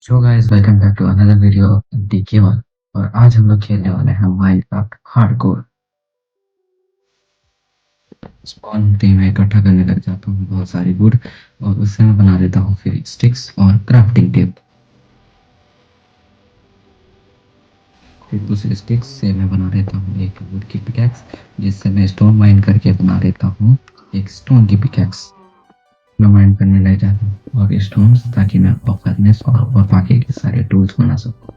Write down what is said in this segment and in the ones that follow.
So guys welcome back to another video of the gamer. और आज हम लोग खेलने वाले हैं माइनक्राफ्ट हार्डकोर। स्पॉन पे मैं इकट्ठा करने लग जाता हूँ बहुत सारी वुड, और उससे मैं बना लेता हूँ फिर स्टिक्स और क्राफ्टिंग टेप। फिर उस स्टिक्स से मैं बना लेता हूँ एक वुड की पिकैक्स, जिससे मैं स्टोन माइन करके बना लेता हूँ एक स्टोन की पिकैक्स। मैं माइन करने लग जाता हूँ और स्टोन्स, ताकि मैं फर्नेस और बाकी के सारे टूल्स बना सकूँ।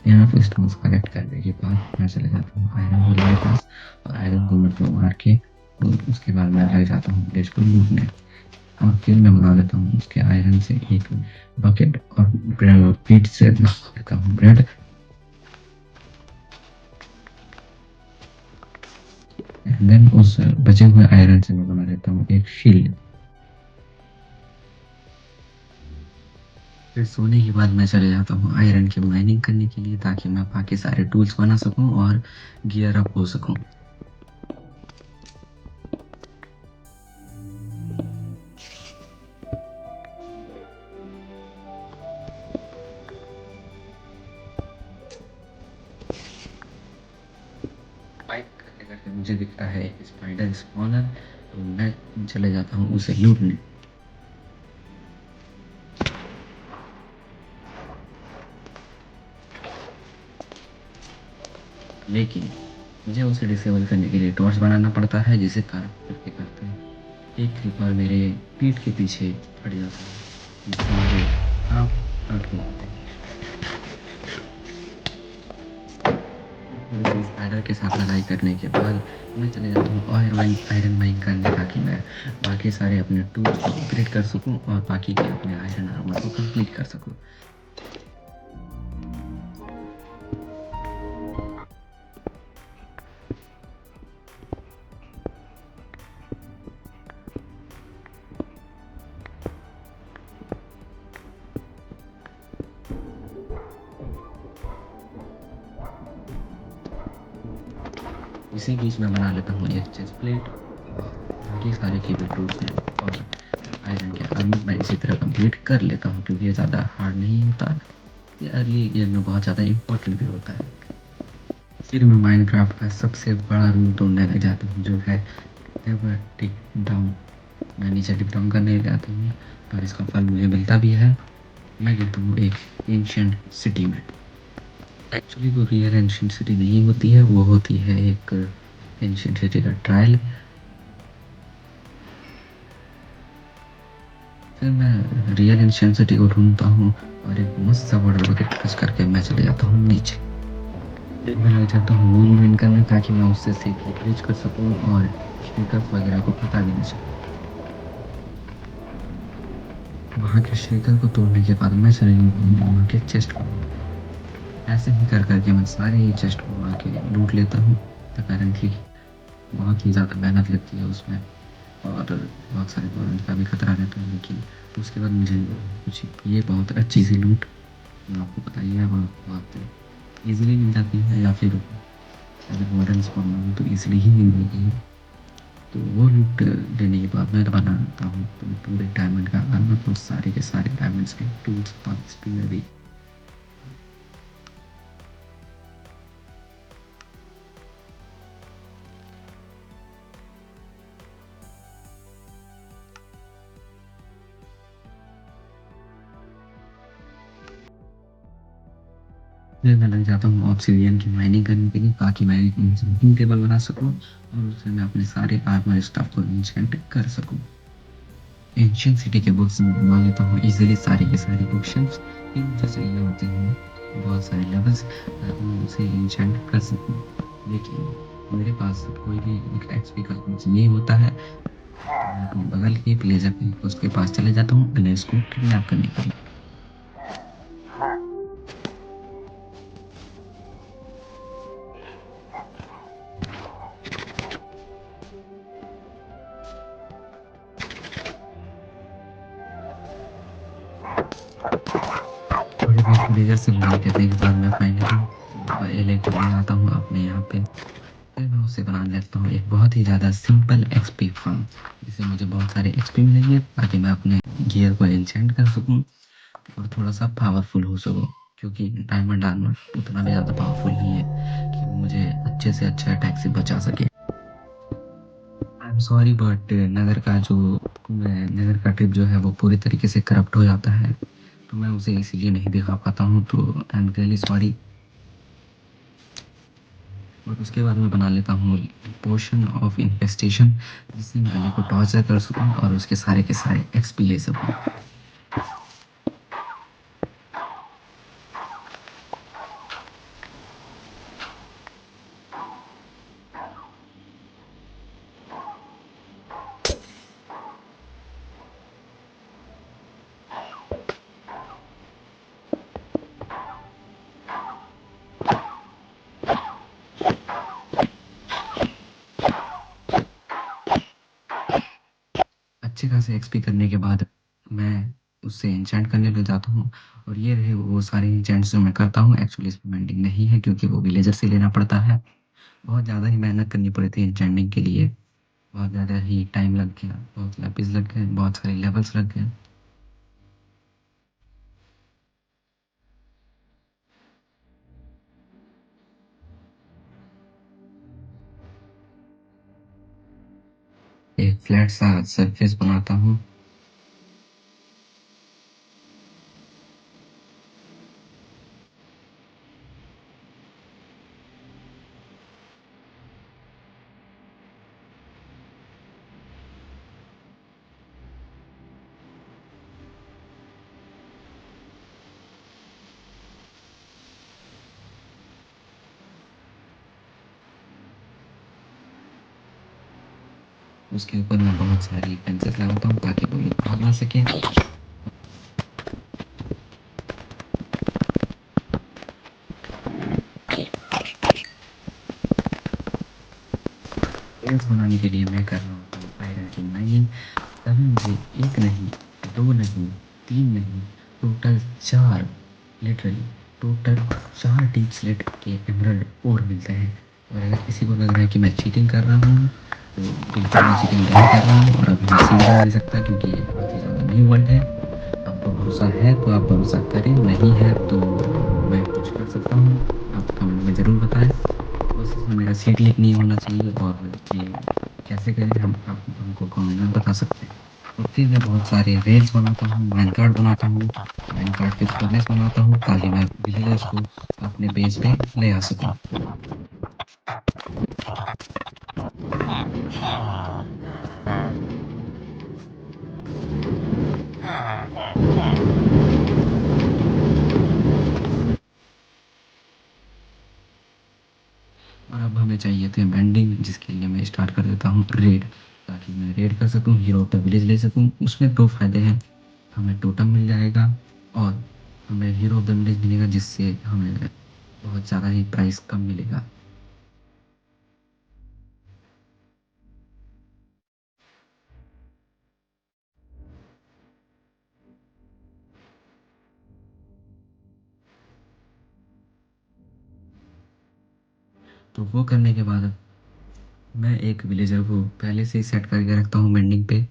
यहाँ पे स्टोन्स कलेक्ट करने के बाद मैं चले जाता हूँ आयरन गोले के पास, और आयरन गोले को मार के और उसके बाद मैं लग जाता हूँ विलेज को लूटने। और फिर मैं बना लेता हूँ उसके आयरन से एक बकेट, और ब्रेड पीट से बना लेता हूँ ब्रेड। एंड देन उस बचे हुए आयरन से मैं बना लेता हूँ एक शील्ड। फिर सोने के बाद मैं चले जाता हूँ आयरन की माइनिंग करने के लिए, ताकि मैं बाकी सारे टूल्स बना सकूँ और गियर अप हो सकूँ। फाइट करते करते मुझे दिखता है एक स्पाइडर स्पॉनर, तो मैं चले जाता हूँ उसे लूटने। लेकिन मुझे उसे डिसेबल करने के लिए टॉर्च बनाना पड़ता है, जिसे कारप करके करते हैं। एक क्रीपर मेरे पीठ के पीछे पड़ जाता है, जिससे मुझे हाफ हर्ट हो जाते हैं। फिर स्पाइडर के साथ लड़ाई करने के बाद मैं चले जाता हूँ आयरन माइन करने, ताकि मैं बाकी सारे अपने टूल्स को अपग्रेड कर सकूँ और बाकी के अपने आयरन आर्मर को कंप्लीट कर सकूँ। इसी बीच में बना लेता हूँ एक चेस्ट प्लेट, बाकी सारे कीबोर्ड टूल्स हैं, और आयरन के आर्मर मैं इसी तरह कंप्लीट कर लेता हूँ, क्योंकि ये ज़्यादा हार्ड नहीं होता। ये अर्ली गेम में बहुत ज़्यादा इम्पोर्टेंट भी होता है। फिर मैं माइनक्राफ्ट का सबसे बड़ा रूम ढूंढने लग जाता हूँ, जो है नेवर टिक डाउन। मैं नीचे टिक डाउन करने लग जाता हूँ, और इसका फल मुझे मिलता भी है। मैं गिरता हूँ एक एंशियंट सिटी में। एक्चुअली वो रियल एंशियंट सिटी नहीं होती है, वो होती है एक एंशियंट सिटी का ट्रायल। फिर मैं रियल एंशियंट सिटी को ढूंढता हूँ, और एक मस्त सा बड़ा रॉकेट खर्च करके मैं चले जाता हूँ नीचे। फिर मैं लग जाता हूँ मून विन करने, ताकि मैं उससे सेफली ब्रिज कर सकूँ और शेकर्स वगैरह को पता भी नहीं चले। वहाँ के शेकर को तोड़ने के बाद मैं चले जाता हूँ वहाँ के चेस्ट को। ऐसे ही कर करके मैं सारे ही चेस्ट को वहाँ के लूट लेता हूँ। अपेरेंटली बहुत ही ज़्यादा मेहनत लगती है उसमें, और बहुत सारे वारंट का भी खतरा रहता है, लेकिन उसके बाद मुझे कुछ ये बहुत अच्छी सी लूट आपको पता ही है, वह बहुत ईजिली मिल जाती है, या फिर अगर वारंट स्पॉन हो तो ईजिली ही मिल जाती है। तो वो लूट लेने के बाद मैं बनाता हूँ पूरे डायमंड का आर्मर, और सारे के सारे डायमंड्स के टूल्स और स्पीयर भी। फिर मैं लग जाता हूँ ऑब्सिडियन की माइनिंग करने के लिए, ताकि मैं एक इंचेंटिंग टेबल बना सकूँ, और उससे मैं अपने सारे आर्मर स्टफ को इंचेंट कर सकूँ। एंशियंट सिटी के बुक्स में बना लेता हूँ इजीली सारी के सारी बुक शेल्फ्स। फिर मुझे चाहिए होते हैं बहुत सारे लेवल्स, ताकि मैं उसे इंचेंट कर सकूँ। लेकिन मेरे पास कोई भी एक एक्सपी का कुछ नहीं होता है, तो मैं अपने बगल के प्लेजर पे उसके पास चले जाता हूँ गणेश को किडनैप करने के लिए। थोड़ी बहुत प्लेजर से लड़ाई करने के बाद मैं फाइनली एले को ले आता हूँ अपने यहाँ पे। फिर मैं उसे बना लेता हूँ एक बहुत ही ज़्यादा सिंपल एक्सपी फार्म, जिससे मुझे बहुत सारे एक्सपी मिलेंगे, ताकि मैं अपने गियर को एन्चेंट कर सकूँ। और थोड़ा-सा पावरफुल हो सको, क्योंकि डायमंड आर्मर उतना भी ज़्यादा पावरफुल नहीं है कि वो मुझे अच्छे से अच्छे अटैक से बचा सके। I am sorry but nether का ट्रिप जो है वो पूरी तरीके से करप्ट हो जाता है, तो मैं उसे इसीलिए नहीं दिखा पाता हूँ, तो आई एम रियली सॉरी। और उसके बाद मैं बना लेता हूँ पोशन ऑफ इन्फेस्टेशन, जिससे मैं अली को टॉर्चर कर सकूँ और उसके सारे के सारे एक्सपी ले सकूँ। अच्छे खासे एक्सपी करने के बाद मैं उससे एन्चेंट करने लग जाता हूँ, और ये रहे वो सारे एन्चेंट्स जो मैं करता हूँ। एक्चुअली इसमें मेंडिंग नहीं है, क्योंकि वो विलेजर से लेना पड़ता है। बहुत ज़्यादा ही मेहनत करनी पड़ी थी एन्चेंटिंग के लिए, बहुत ज़्यादा ही टाइम लग गया, बहुत लैपिस लग गए, बहुत सारे लेवल्स लग गए। एक फ्लैट सा सरफेस बनाता हूँ। उसके ऊपर मैं बहुत सारी फेंसेस लगाता हूँ ताकि वो लोग भाग ना सकें। फेंस बनाने के लिए मैं कर रहा हूँ आयरन की माइनिंग। तभी मुझे एक नहीं, दो नहीं, तीन नहीं, टोटल चार, लिटरली टोटल 4 डीप स्लेट के एमराल्ड और मिलते हैं। और अगर किसी को लग रहा है कि मैं चीटिंग कर रहा हूँ, तो बिल्कुल मैं चीटिंग नहीं कर रहा हूँ, और अभी मैं सीधा दे सकता, क्योंकि ये काफ़ी ज़्यादा न्यू वर्ल्ड है। आपको भरोसा है तो आप भरोसा करें, नहीं है तो मैं कुछ कर सकता हूँ, आप कमेंट में ज़रूर बताएं। बस इसमें मेरा सीट लीक नहीं होना चाहिए, और ये कैसे करें हम आप हमको कमेंट में बता सकते हैं। और फिर मैं बहुत सारे रेल्स बनाता हूँ, माइनकार्ट बनाता हूँ, माइनकार्ट के फर्नेस बनाता हूँ, ताकि मैं विलेजर्स को अपने बेस पे ले आ सकूँ। और अब हमें चाहिए थे बेंडिंग, जिसके लिए मैं स्टार्ट कर देता हूँ रेड, ताकि मैं रेड कर सकूँ, हीरो ऑफ द विलेज ले सकूँ। उसमें 2 फ़ायदे हैं, हमें टोटम मिल जाएगा, और हमें हीरो ऑफ द विलेज मिलेगा, जिससे हमें बहुत ज़्यादा ही प्राइस कम मिलेगा। तो वो करने के बाद मैं एक विलेजर को पहले से ही सेट करके रखता हूँ मेंडिंग पे।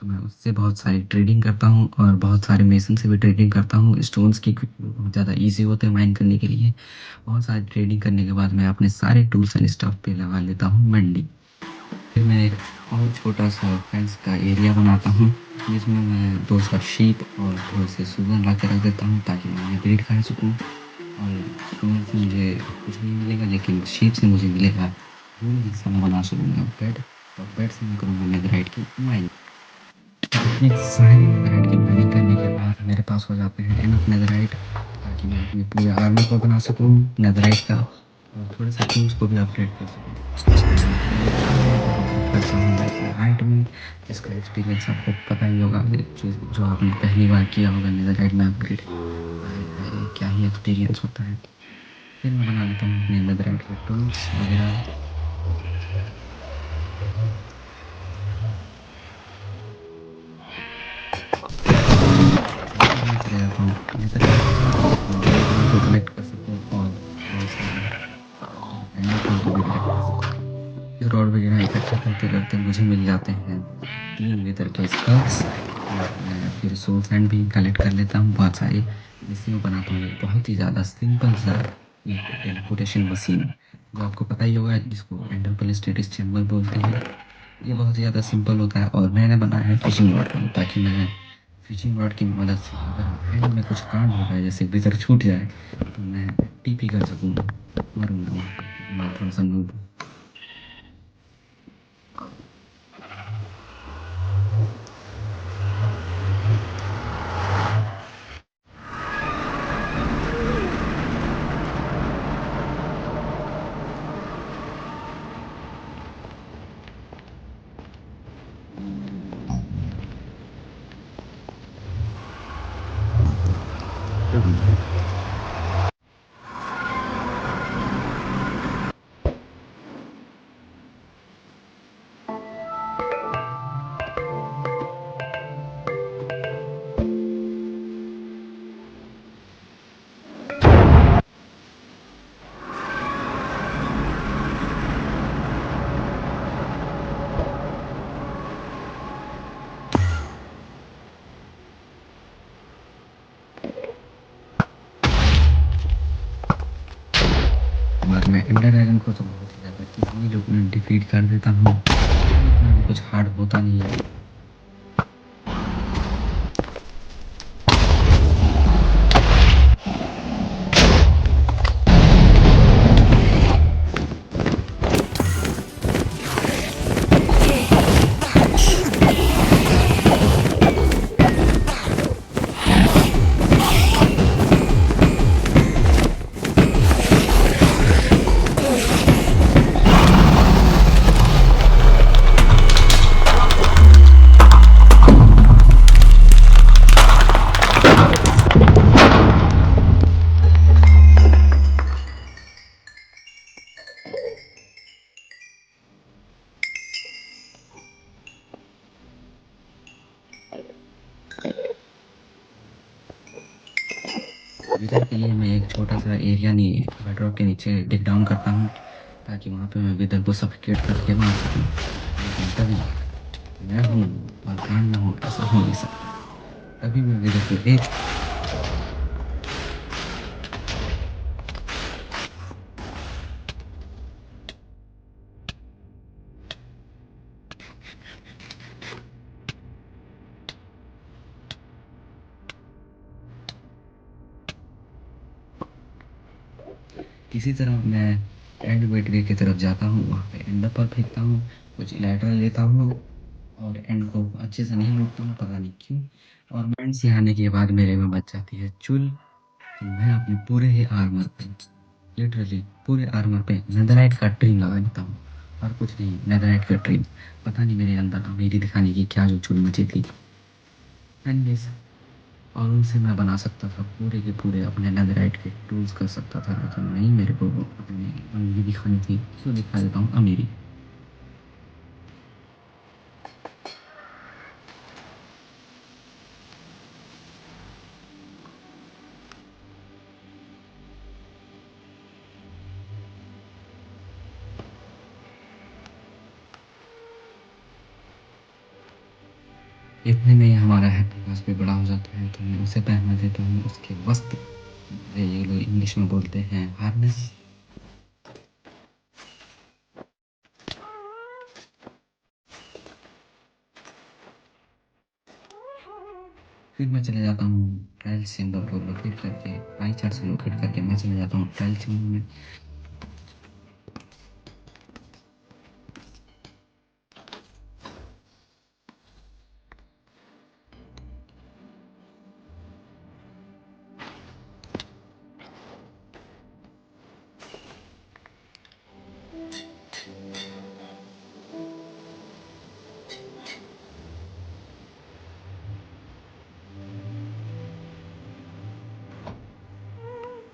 तो मैं उससे बहुत सारी ट्रेडिंग करता हूँ, और बहुत सारे मेसन से भी ट्रेडिंग करता हूँ स्टोन्स की, क्योंकि वो बहुत ज़्यादा ईज़ी होते हैं माइन करने के लिए। बहुत सारी ट्रेडिंग करने के बाद मैं अपने सारे टूल्स एंड स्टफ पे लगा लेता हूँ मेंडिंग। फिर मैं एक और छोटा सा फेंस का एरिया बनाता हूँ, जिसमें मैं 2 सा शीप और थोड़े से सुअर ला के रख देता हूँ, ताकि मैं उन्हें ब्रीड करा सकूँ। और सुअर से मुझे कुछ नहीं मिलेगा, लेकिन शीप से मुझे मिलेगा वूल, जिससे मैं बना सकूँगा बेड, और बेड से मैं करूँगा नेथरराइट की माइनिंग। इतनी सारी नेथरराइट की माइनिंग करने के बाद मेरे पास हो जाते हैं इनफ नेथरराइट, ताकि मैं अपने पूरे आर्मी को बना सकूँ नेथरराइट का, और थोड़े से टूल्स को भी अपग्रेड कर सकूँ। करता हूँ नेथरराइट में, इसका एक्सपीरियंस आपको पता ही होगा, जो आपने पहली बार किया होगा नेथरराइट में अपग्रेड। क्या ही एक्सपीरियंस होता है। फिर मैं बना लेता हूँ अपने नेथरराइट के टूल्स वगैरह। मैं चले जाता हूँ नेथरराइट को कलेक्ट कर सकूँ, और बहुत सारे एंडर पर्ल को भी कलेक्ट कर सकूँ। रॉड वगैरह इकट्ठा करते करते मुझे मिल जाते हैं 3 लेदर के स्कल्स, और मैं फिर सोर्स एंड भी कलेक्ट कर लेता हूँ बहुत सारे, जिससे मैं बनाता हूँ एक बहुत ही ज़्यादा सिंपल सा एक टेलीपोर्टेशन मशीन, जो आपको पता ही होगा, जिसको इंटरपल स्टेटिस चैम्बर बोलते हैं। ये बहुत ही ज़्यादा सिंपल होता है और मैंने बनाया है फिशिंग रॉड को, ताकि मैं फिशिंग रॉड की मदद से अगर एंड में कुछ कांड हो जाए, जैसे विज़र छूट जाए, तो मैं टीपी कर सकूँ, मरूँगा वहाँ पे, मैं थोड़ा सा noob हूँ। और मैं एंडर ड्रैगन को तो बहुत ही ज़्यादा इजीली जो डिफीट कर देता हूँ, इतना भी कुछ हार्ड होता नहीं है। विज़र के लिए मैं एक छोटा सा एरिया नहीं बेडरॉक के नीचे डिग डाउन करता हूँ, ताकि वहाँ पे मैं विज़र को सफोकेट करके मार सकूँ। लेकिन तभी मैं हूँ और कांड ना हो, ऐसा हो नहीं सकता। तभी मैं विज़र को एक किसी तरह मैं एंड गेटवे की तरफ जाता हूँ, वहाँ पे एंड पर फेंकता हूँ, कुछ इलाइटर लेता हूँ और एंड को अच्छे से नहीं लूटता हूँ, पता नहीं क्यों। और एंड से आने के बाद मेरे में बच जाती है चुल। तो मैं अपने पूरे ही आर्मर पे, लिटरली पूरे आर्मर पे नेदरराइट का ट्रिम लगा देता हूँ, और कुछ नहीं, नेदरराइट का ट्रिम। पता नहीं मेरे अंदर अमीरी दिखाने की क्या जो चुल मची थी। एनीवेज, और उनसे मैं बना सकता था पूरे के पूरे अपने नेदरराइट के टूल्स कर सकता था, लेकिन नहीं, मेरे को अपनी अमीरी दिखानी थी, तो दिखा देता हूँ अमीरी। इतने में ही हमारा हैप्पी पास भी बड़ा हो जाता है, तो मैं उसे पहना देता हूँ उसके वस्त्र, ये लोग इंग्लिश में बोलते हैं हार्नेस। फिर मैं चले जाता हूँ ट्रायल चेम्बर को लोकेट करके, पाई चार्ट से लोकेट करके मैं चले जाता हूँ ट्रायल चेम्बर में।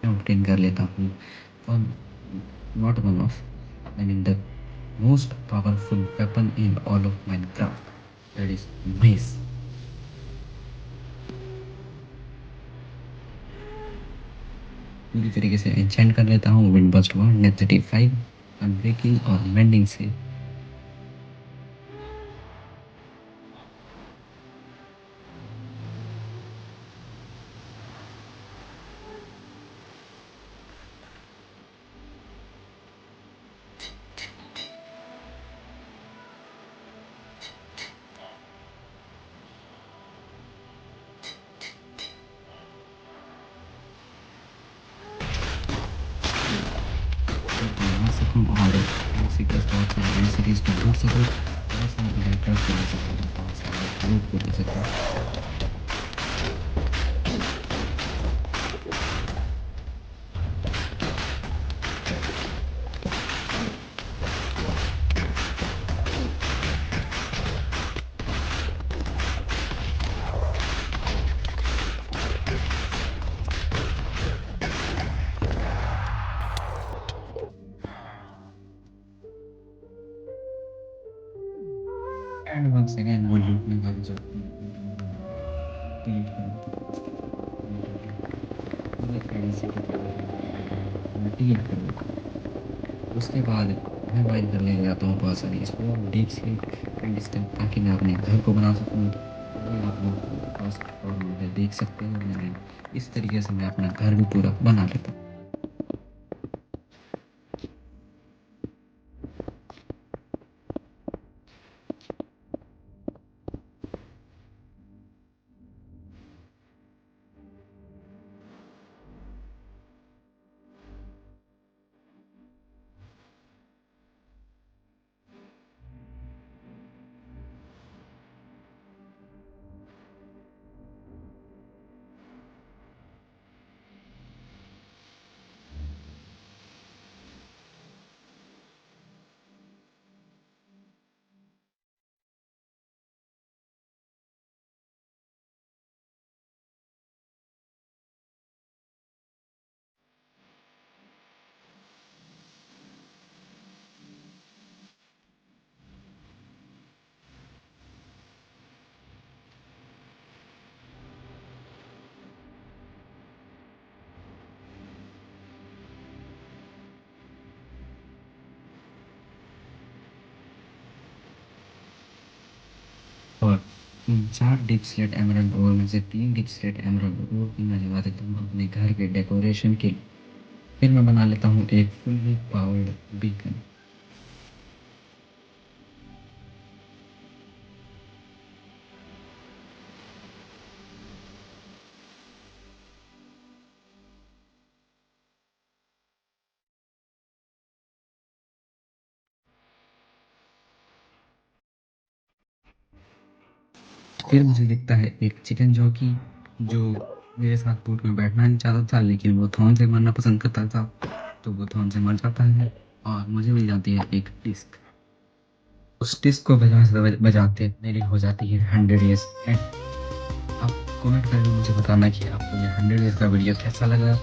ऑब्टेन कर लेता हूँ, और not one of, I mean the most powerful weapon in all of Minecraft, that is mess. पूरी तरीके से एन्चेंट कर लेता हूँ विंड बस्ट 135 अनब्रेकिंग और मेंडिंग से। बहुत सारी वेब सीरीज़ को ढूँढ सको, बहुत सारे डायरेक्टर्स को ले सको, बहुत सारे लोग को ले सको। एंड वंस अगेन वो लूटने का जो डिलीट कर डिलीट हो गया, पूरे क्रेडिट से मैं डिलीट कर देता हूँ। उसके बाद मैं बाइंड कर ले जाता हूँ बहुत सारी स्पोर्ट डीप स्लीप कंडीशन, ताकि मैं अपने घर को बना सकूँ। अभी आप लोग फास्ट फॉरवर्ड में देख सकते हो, मैंने इस तरीके से मैं अपना घर भी पूरा बना लेता हूँ। और 4 डीप स्लेट एमराल्ड ओर में से 3 डीप स्लेट एमराल्ड ओर की मैं लगा देता हूँ अपने घर के डेकोरेशन के लिए। फिर मैं बना लेता हूँ एक फुल्ली पावर्ड बीकन। फिर मुझे दिखता है एक चिकन जॉकी, जो मेरे साथ बोट में बैठना नहीं चाहता था, लेकिन वो थॉर्न से मरना पसंद करता था, तो वो थॉर्न से मर जाता है और मुझे मिल जाती है एक डिस्क। उस डिस्क को बजाते बजाते मेरी हो जाती है 100 ईयर्स एंड। आप कमेंट करके मुझे बताना कि आपको ये 100 ईयर्स का वीडियो कैसा लगा।